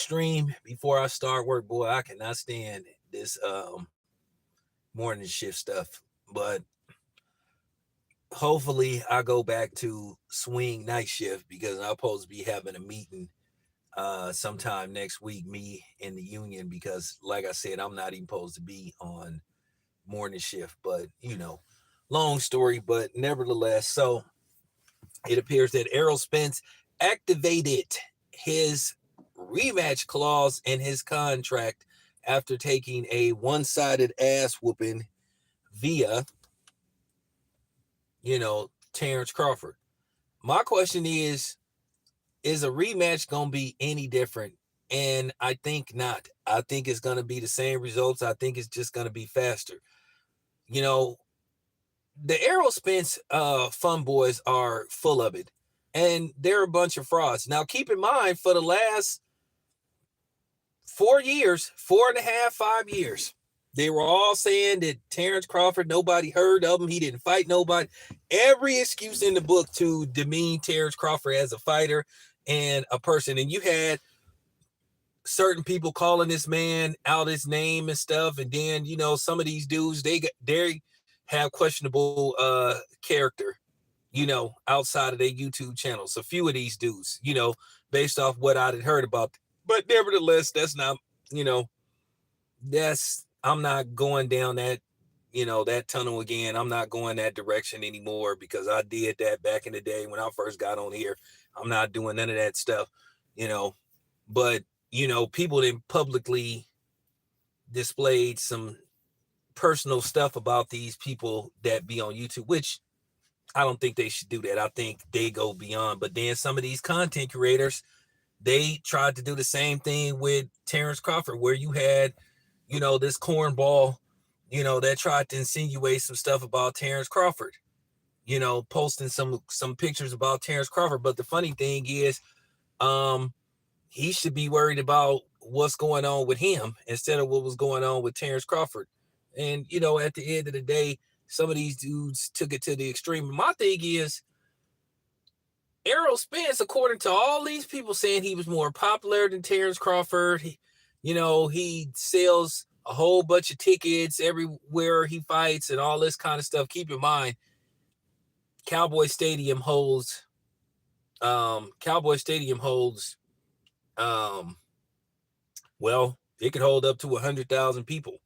stream before I start work. Boy, I cannot stand this morning shift stuff. But hopefully I go back to swing night shift because I'm supposed to be having a meeting sometime next week, me and the union, because like I said, I'm not even supposed to be on morning shift. But long story, but nevertheless, so it appears that Errol Spence activated his rematch clause in his contract after taking a one-sided ass whooping via, Terrence Crawford. My question is a rematch going to be any different? And I think not. I think it's going to be the same results. I think it's just going to be faster. You know, the Errol Spence fun boys are full of it. And they're a bunch of frauds. Now, keep in mind, for the last 4 years, 4.5, 5 years, they were all saying that Terrence Crawford, nobody heard of him. He didn't fight nobody. Every excuse in the book to demean Terrence Crawford as a fighter and a person. And you had certain people calling this man out his name and stuff. And then, some of these dudes, they have questionable character, outside of their YouTube channels. A few of these dudes, based off what I had heard about. But nevertheless, that's not, I'm not going down that, that tunnel again. I'm not going that direction anymore because I did that back in the day when I first got on here. I'm not doing none of that stuff, but, people then publicly displayed some personal stuff about these people that be on YouTube, which I don't think they should do that. I think they go beyond. But then some of these content creators, they tried to do the same thing with Terrence Crawford, where you had, this cornball, that tried to insinuate some stuff about Terrence Crawford, posting some pictures about Terrence Crawford. But the funny thing is, he should be worried about what's going on with him instead of what was going on with Terrence Crawford. And, at the end of the day, some of these dudes took it to the extreme. My thing is, Errol Spence, according to all these people saying he was more popular than Terrence Crawford, he sells a whole bunch of tickets everywhere he fights and all this kind of stuff. Keep in mind, Cowboy Stadium holds, it could hold up to 100,000 people.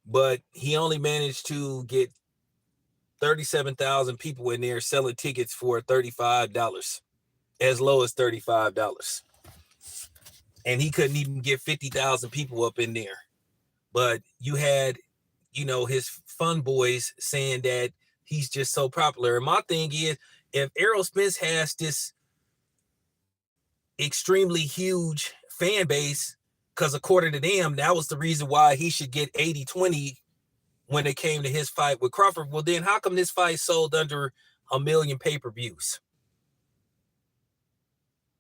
But he only managed to get 37,000 people in there selling tickets for $35, as low as $35. And he couldn't even get 50,000 people up in there. But you had, his fun boys saying that he's just so popular. And my thing is, if Errol Spence has this extremely huge fan base, because according to them, that was the reason why he should get 80-20 when it came to his fight with Crawford. Well, then how come this fight sold under 1 million pay-per-views?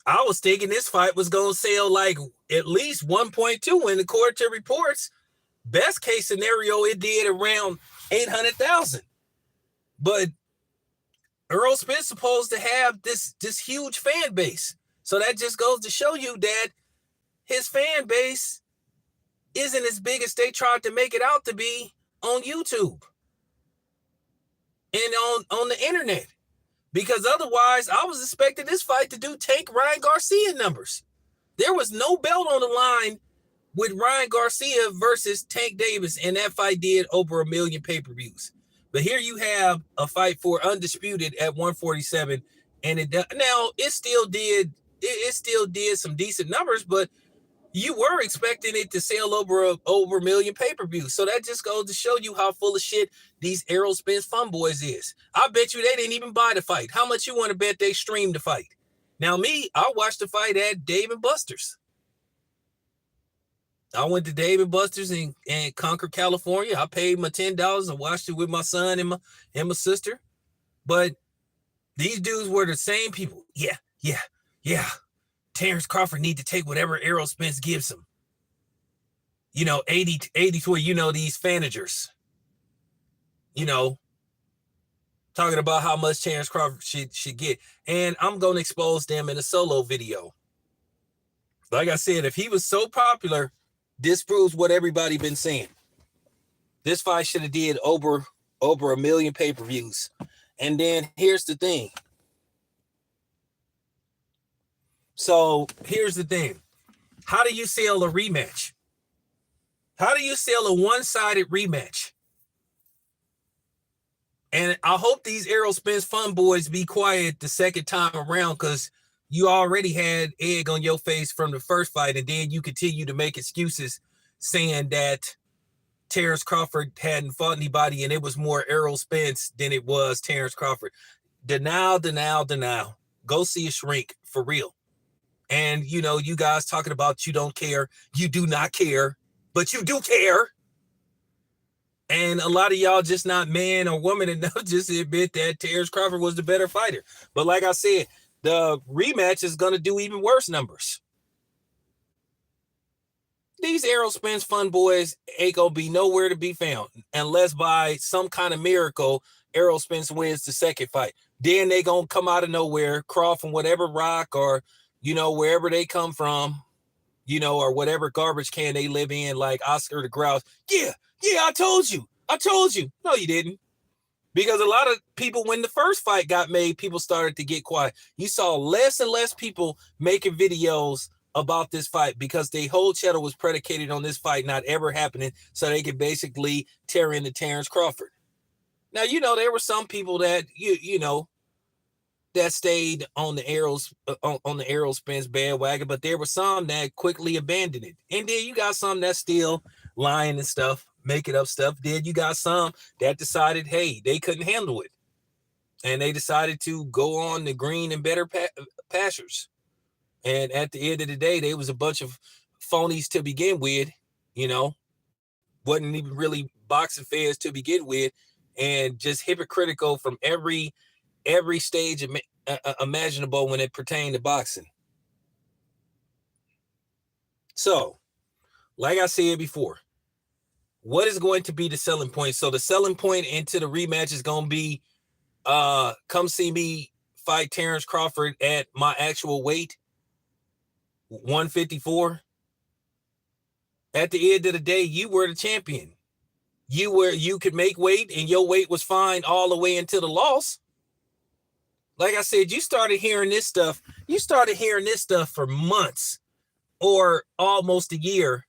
I was thinking this fight was going to sell like at least 1.2, and according to reports, best case scenario, it did around 800,000. But Errol Spence supposed to have this huge fan base. So that just goes to show you that his fan base isn't as big as they tried to make it out to be on YouTube and on the internet. Because otherwise, I was expecting this fight to do Tank Ryan Garcia numbers. There was no belt on the line with Ryan Garcia versus Tank Davis, and that fight did over 1 million pay-per-views. But here you have a fight for undisputed at 147, and it still did some decent numbers, but you were expecting it to sell over 1 million pay-per-views. So that just goes to show you how full of shit these Errol Spence fun boys is. I bet you they didn't even buy the fight. How much you want to bet they streamed the fight? Now me, I watched the fight at Dave & Buster's. I went to Dave & Buster's in Concord, California. I paid my $10 and watched it with my son and my sister. But these dudes were the same people. Yeah. Terrence Crawford need to take whatever Errol Spence gives him. 80 to these fanagers. Talking about how much Terrence Crawford should get. And I'm going to expose them in a solo video. Like I said, if he was so popular, this proves what everybody been saying. This fight should have did over 1 million pay-per-views. And then here's the thing. So here's the thing. How do you sell a rematch? How do you sell a one-sided rematch? And I hope these Errol Spence fun boys be quiet the second time around, because you already had egg on your face from the first fight, and then you continue to make excuses saying that Terrence Crawford hadn't fought anybody and it was more Errol Spence than it was Terrence Crawford. Denial. Go see a shrink for real. And, you guys talking about you don't care. You do not care, but you do care. And a lot of y'all just not man or woman enough just to admit that Terrence Crawford was the better fighter. But like I said, the rematch is going to do even worse numbers. These Errol Spence fun boys ain't going to be nowhere to be found unless by some kind of miracle Errol Spence wins the second fight. Then they going to come out of nowhere, crawl from whatever rock or, wherever they come from, or whatever garbage can they live in, like Oscar the Grouch. Yeah, I told you. No, you didn't. Because a lot of people, when the first fight got made, people started to get quiet. You saw less and less people making videos about this fight because their whole channel was predicated on this fight not ever happening, so they could basically tear into Terrence Crawford. Now, there were some people that, that stayed on the Errol Spence bandwagon, but there were some that quickly abandoned it. And then you got some that still lying and stuff, making up stuff. Then you got some that decided, hey, they couldn't handle it. And they decided to go on the green and better pastures. And at the end of the day, they was a bunch of phonies to begin with, wasn't even really boxing fans to begin with, and just hypocritical from every stage imaginable when it pertained to boxing. So, like I said before, what is going to be the selling point? So the selling point into the rematch is going to be, come see me fight Terrence Crawford at my actual weight, 154. At the end of the day, you were the champion. You could make weight, and your weight was fine all the way until the loss. Like I said, you started hearing this stuff for months or almost a year,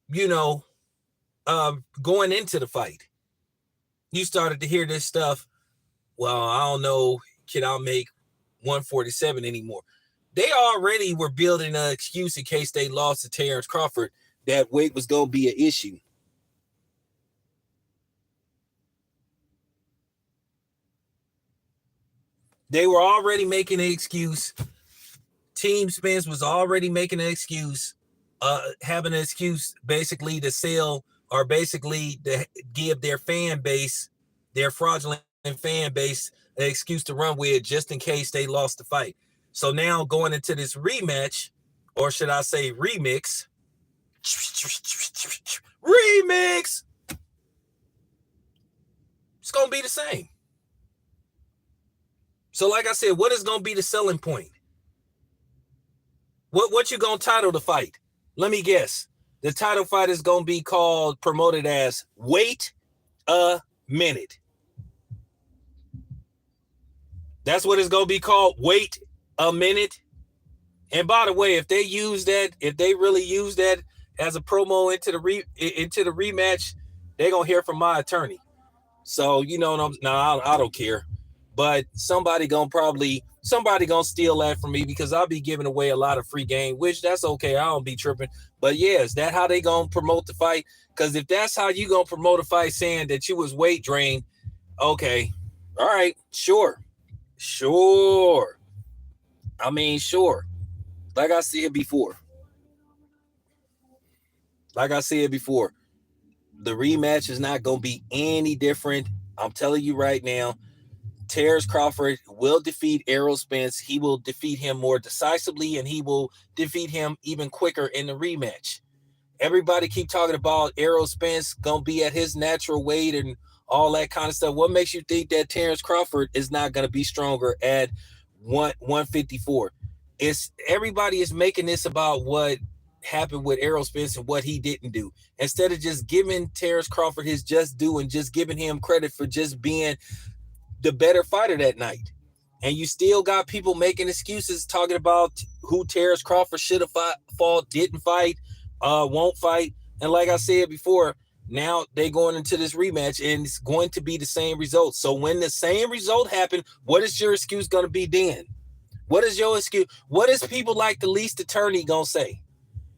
going into the fight. You started to hear this stuff. Well, I don't know, can I make 147 anymore? They already were building an excuse in case they lost to Terrence Crawford that weight was going to be an issue. They were already making an excuse. Team Spence was already making an excuse, having an excuse basically to sell, or basically to give their fan base, their fraudulent fan base, an excuse to run with just in case they lost the fight. So now going into this rematch, or should I say remix, it's going to be the same. So like I said, what is going to be the selling point? What you going to title the fight? Let me guess. The title fight is going to be promoted as Wait a Minute. That's what it's going to be called, Wait a Minute. And by the way, if they really use that as a promo into the rematch, they're going to hear from my attorney. So, I don't care. But somebody gonna steal that from me, because I'll be giving away a lot of free game, which that's okay. I don't be tripping. But yeah, is that how they gonna promote the fight? Because if that's how you gonna promote a fight, saying that you was weight drained, okay, all right, sure. I mean, sure. Like I said before, the rematch is not gonna be any different. I'm telling you right now. Terrence Crawford will defeat Errol Spence. He will defeat him more decisively, and he will defeat him even quicker in the rematch. Everybody keep talking about Errol Spence going to be at his natural weight and all that kind of stuff. What makes you think that Terrence Crawford is not going to be stronger at 154? It's everybody is making this about what happened with Errol Spence and what he didn't do, instead of just giving Terrence Crawford his just due and just giving him credit for just being the better fighter that night. And you still got people making excuses talking about who Terrence Crawford should have fought, didn't fight, won't fight. And like I said before, now they going into this rematch and it's going to be the same result. So when the same result happen, what is your excuse going to be then? What is your excuse? What is people like the least attorney going to say?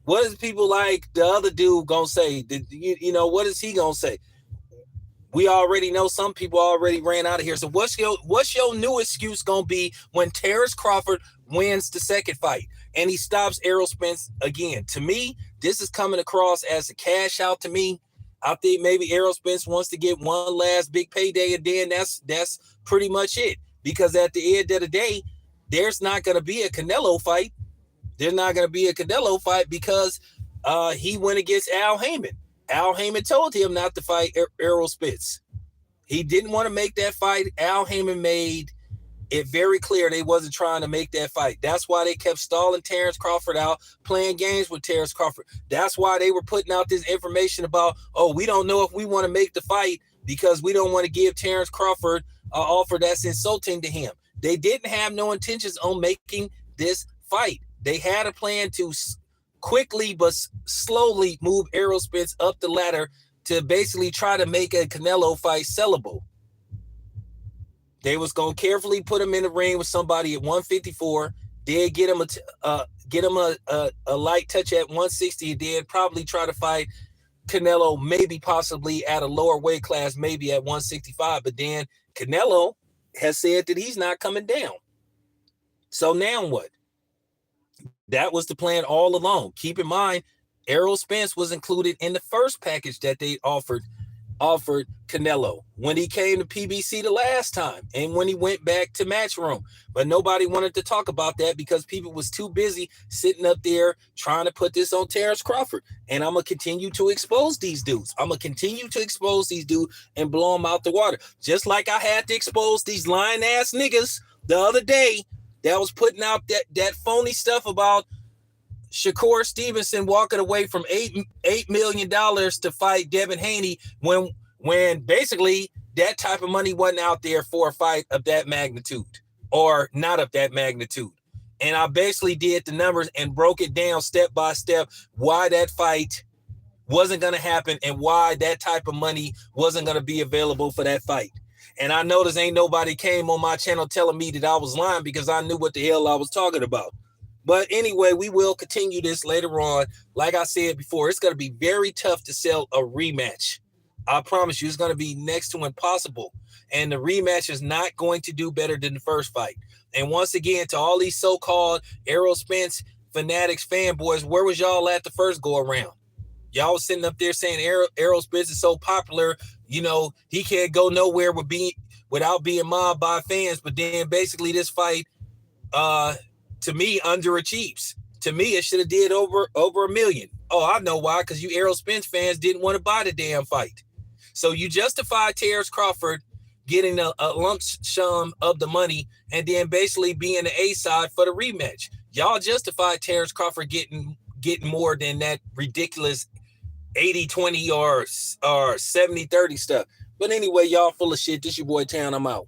What is people like the other dude going to say? What is he going to say? We already know some people already ran out of here. So what's your new excuse gonna be when Terrence Crawford wins the second fight and he stops Errol Spence again? To me, this is coming across as a cash out to me. I think maybe Errol Spence wants to get one last big payday, and then that's pretty much it. Because at the end of the day, there's not gonna be a Canelo fight. There's not gonna be a Canelo fight because he went against Al Heyman. Al Heyman told him not to fight Errol Spence. He didn't want to make that fight. Al Heyman made it very clear they wasn't trying to make that fight. That's why they kept stalling Terrence Crawford out, playing games with Terrence Crawford. That's why they were putting out this information about, oh, we don't know if we want to make the fight because we don't want to give Terrence Crawford an offer that's insulting to him. They didn't have no intentions on making this fight. They had a plan to quickly but slowly move Errol Spence up the ladder to basically try to make a Canelo fight sellable. They was gonna carefully put him in the ring with somebody at 154. Then get him a light touch at 160, and then probably try to fight Canelo, maybe possibly at a lower weight class, maybe at 165. But then Canelo has said that he's not coming down. So now what? That was the plan all along. Keep in mind, Errol Spence was included in the first package that they offered Canelo when he came to PBC the last time and when he went back to Matchroom. But nobody wanted to talk about that because people was too busy sitting up there trying to put this on Terrence Crawford. And I'm going to continue to expose these dudes. I'm going to continue to expose these dudes and blow them out the water. Just like I had to expose these lying ass niggas the other day that was putting out that phony stuff about Shakur Stevenson walking away from $8 million to fight Devin Haney when basically that type of money wasn't out there for a fight of that magnitude or not of that magnitude. And I basically did the numbers and broke it down step by step why that fight wasn't going to happen and why that type of money wasn't going to be available for that fight. And I noticed ain't nobody came on my channel telling me that I was lying because I knew what the hell I was talking about. But anyway, we will continue this later on. Like I said before, it's going to be very tough to sell a rematch. I promise you, it's going to be next to impossible. And the rematch is not going to do better than the first fight. And once again, to all these so-called Errol Spence fanatics, fanboys, where was y'all at the first go around? Y'all was sitting up there saying Errol Spence is so popular, he can't go nowhere without being mobbed by fans. But then basically this fight, to me, underachieves. To me, it should have did over $1 million. Oh, I know why, because you Errol Spence fans didn't want to buy the damn fight. So you justify Terrence Crawford getting a lump sum of the money and then basically being the A side for the rematch. Y'all justified Terrence Crawford getting more than that ridiculous 80-20 or 70-30 stuff. But anyway, y'all full of shit. This your boy Town. I'm out.